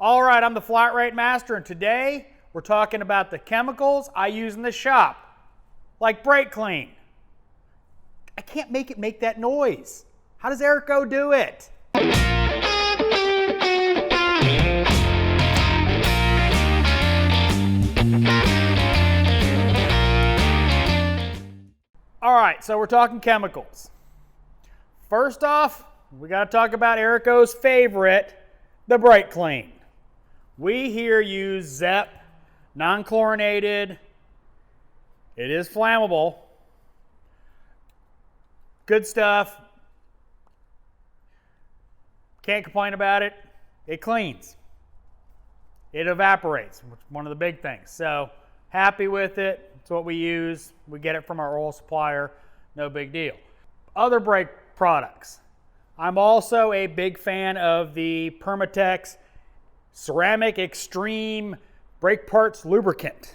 All right, I'm the Flat Rate Master, and today we're talking about the chemicals I use in the shop, like brake clean. I can't make it make that noise. How does Erico do it? All right, so we're talking chemicals. First off, we got to talk about Erico's favorite, the brake clean. We here use ZEP, non-chlorinated. It is flammable. Good stuff. Can't complain about it. It cleans. It evaporates, which is one of the big things. So happy with it. It's what we use. We get it from our oil supplier. No big deal. Other brake products. I'm also a big fan of the Permatex Ceramic Extreme Brake Parts Lubricant.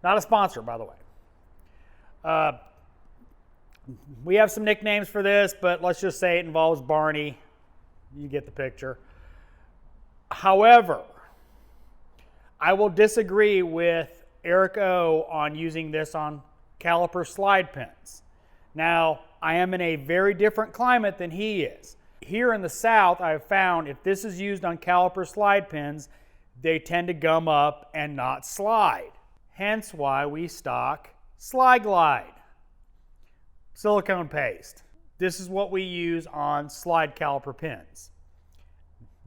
Not a sponsor, by the way. We have some nicknames for this, but let's just say it involves Barney. You get the picture. However, I will disagree with Erico on using this on caliper slide pins. Now, I am in a very different climate than he is. Here in the South, I've found if this is used on caliper slide pins, they tend to gum up and not slide. Hence why we stock Slide Glide silicone paste. This is what we use on slide caliper pins.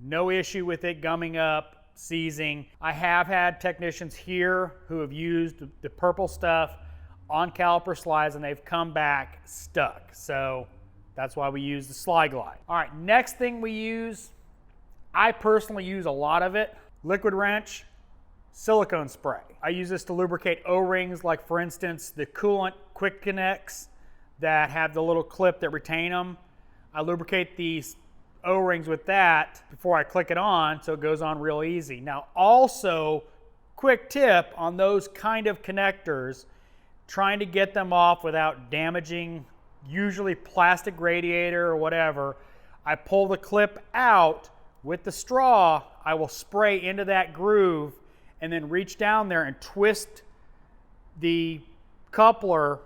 No issue with it gumming up, seizing. I have had technicians here who have used the purple stuff on caliper slides and they've come back stuck. So that's why we use the Slide Glide. All right, next thing we use, I personally use a lot of it, liquid wrench, silicone spray. I use this to lubricate O-rings, like for instance, the coolant quick connects that have the little clip that retain them. I lubricate these O-rings with that before I click it on, so it goes on real easy. Now also, quick tip on those kind of connectors, trying to get them off without damaging usually plastic radiator or whatever, I pull the clip out with the straw, I will spray into that groove and then reach down there and twist the coupler,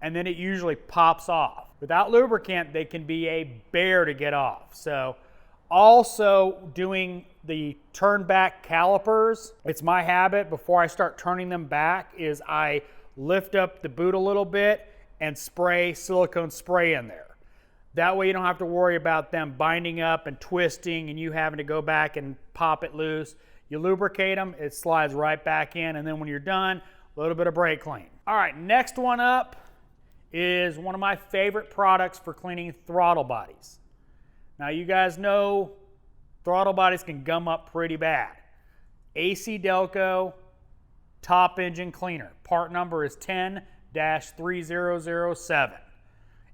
and then it usually pops off. Without lubricant, they can be a bear to get off. So also doing the turn back calipers, it's my habit before I start turning them back is I lift up the boot a little bit and spray silicone spray in there. That way you don't have to worry about them binding up and twisting and you having to go back and pop it loose. You lubricate them, it slides right back in, and then when you're done, a little bit of brake clean. All right, next one up is one of my favorite products for cleaning throttle bodies. Now you guys know throttle bodies can gum up pretty bad. AC Delco Top Engine Cleaner. Part number is 10-3007.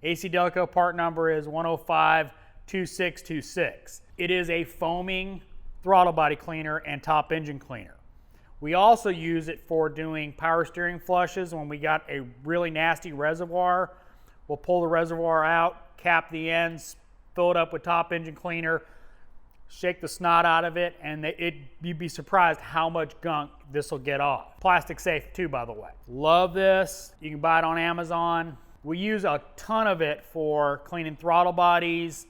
AC Delco part number is 1052626. It is a foaming throttle body cleaner and top engine cleaner. We also use it for doing power steering flushes when we got a really nasty reservoir. We'll pull the reservoir out, cap the ends, fill it up with top engine cleaner, shake the snot out of it, and you'd be surprised how much gunk this will get off. Plastic safe too, by the way. Love this. You can buy it on Amazon. We use a ton of it for cleaning throttle bodies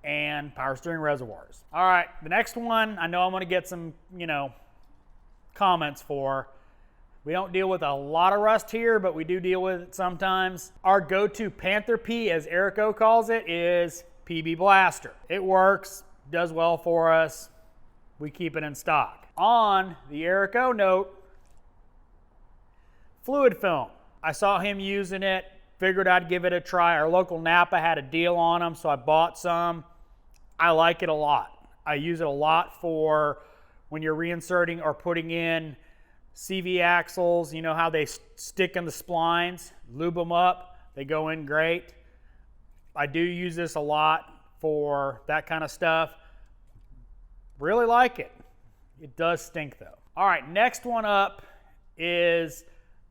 and power steering reservoirs. All right, the next one, I know I'm gonna get some, comments for. We don't deal with a lot of rust here, but we do deal with it sometimes. Our go-to Panther P, as Erico calls it, is PB Blaster. It works, does well for us. We keep it in stock. On the Erico note, fluid film. I saw him using it, figured I'd give it a try. Our local Napa had a deal on them, so I bought some. I like it a lot. I use it a lot for when you're reinserting or putting in CV axles. You know how they stick in the splines, lube them up, they go in great. I do use this a lot for that kind of stuff. Really like it. It does stink though. All right, next one up is,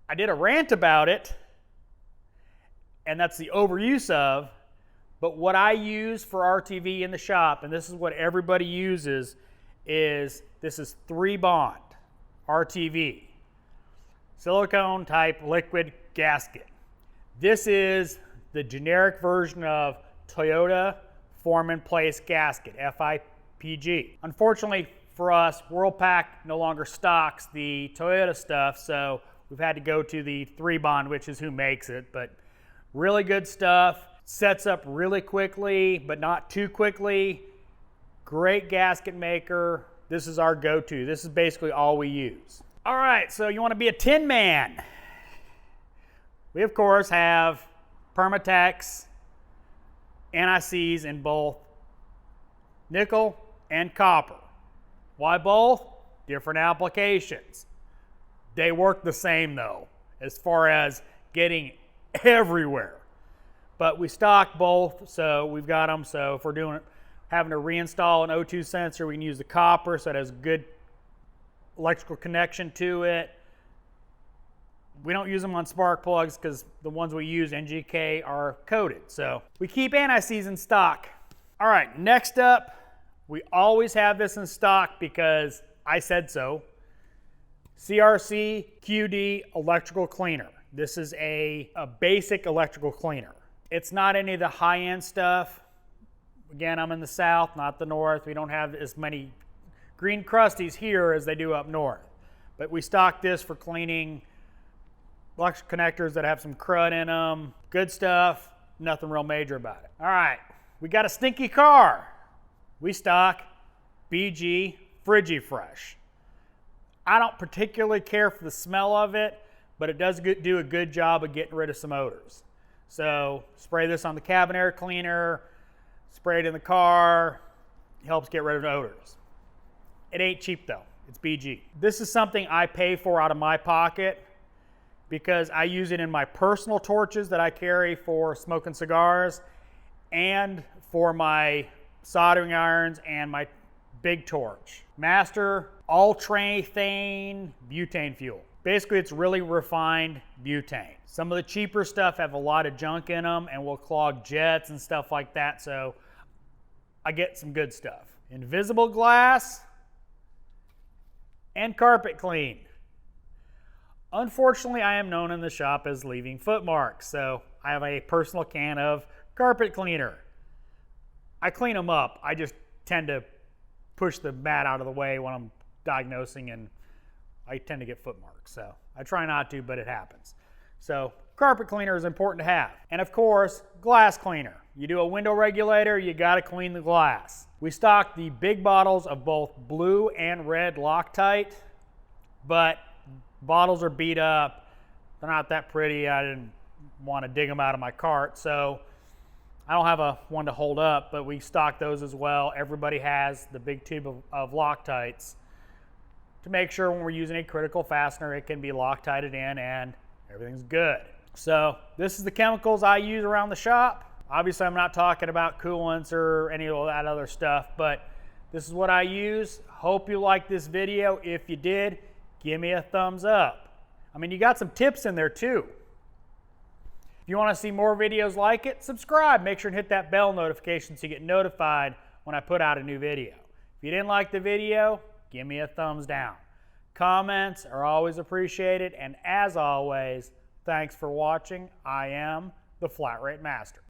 I did a rant about it, and that's the overuse of, But what I use for RTV in the shop, and this is what everybody uses, is this is 3-bond RTV. Silicone type liquid gasket. This is the generic version of Toyota Form in Place gasket, FIPG. Unfortunately for us, Worldpac no longer stocks the Toyota stuff, so we've had to go to the 3-bond, which is who makes it, but really good stuff. Sets up really quickly, but not too quickly. Great gasket maker. This is our go-to. This is basically all we use. All right, so you want to be a tin man. We, of course, have Permatex NICs in both nickel and copper. Why both? Different applications. They work the same, though, as far as getting everywhere. But we stock both, so we've got them. So if we're having to reinstall an O2 sensor, we can use the copper, so it has good electrical connection to it. We don't use them on spark plugs because the ones we use, NGK, are coated. So we keep NICs in stock. All right, next up, we always have this in stock because I said so. CRC QD electrical cleaner. This is a basic electrical cleaner. It's not any of the high-end stuff. Again, I'm in the south, not the north. We don't have as many green crusties here as they do up north. But we stock this for cleaning electrical connectors that have some crud in them. Good stuff, nothing real major about it. All right, we got a stinky car. We stock BG Frigifresh. I don't particularly care for the smell of it, but it does do a good job of getting rid of some odors. So spray this on the cabin air cleaner, spray it in the car, helps get rid of odors. It ain't cheap though, it's BG. This is something I pay for out of my pocket because I use it in my personal torches that I carry for smoking cigars and for my soldering irons and my big torch. Master ultrathane butane fuel. Basically, it's really refined butane. Some of the cheaper stuff have a lot of junk in them and will clog jets and stuff like that, so I get some good stuff. Invisible glass and carpet clean. Unfortunately, I am known in the shop as leaving foot marks, so I have a personal can of carpet cleaner. I clean them up. I just tend to push the mat out of the way when I'm diagnosing, and I tend to get foot marks. So I try not to, but it happens. So carpet cleaner is important to have. And of course, glass cleaner. You do a window regulator, you gotta clean the glass. We stock the big bottles of both blue and red Loctite, but bottles are beat up. They're not that pretty. I didn't want to dig them out of my cart, so I don't have one to hold up, but we stock those as well. Everybody has the big tube of Loctites to make sure when we're using a critical fastener, it can be Loctited in and everything's good. So this is the chemicals I use around the shop. Obviously, I'm not talking about coolants or any of that other stuff, but this is what I use. Hope you liked this video. If you did, give me a thumbs up. I mean, you got some tips in there too. If you want to see more videos like it, subscribe. Make sure and hit that bell notification so you get notified when I put out a new video. If you didn't like the video, give me a thumbs down. Comments are always appreciated, and as always, thanks for watching. I am the Flat Rate Master.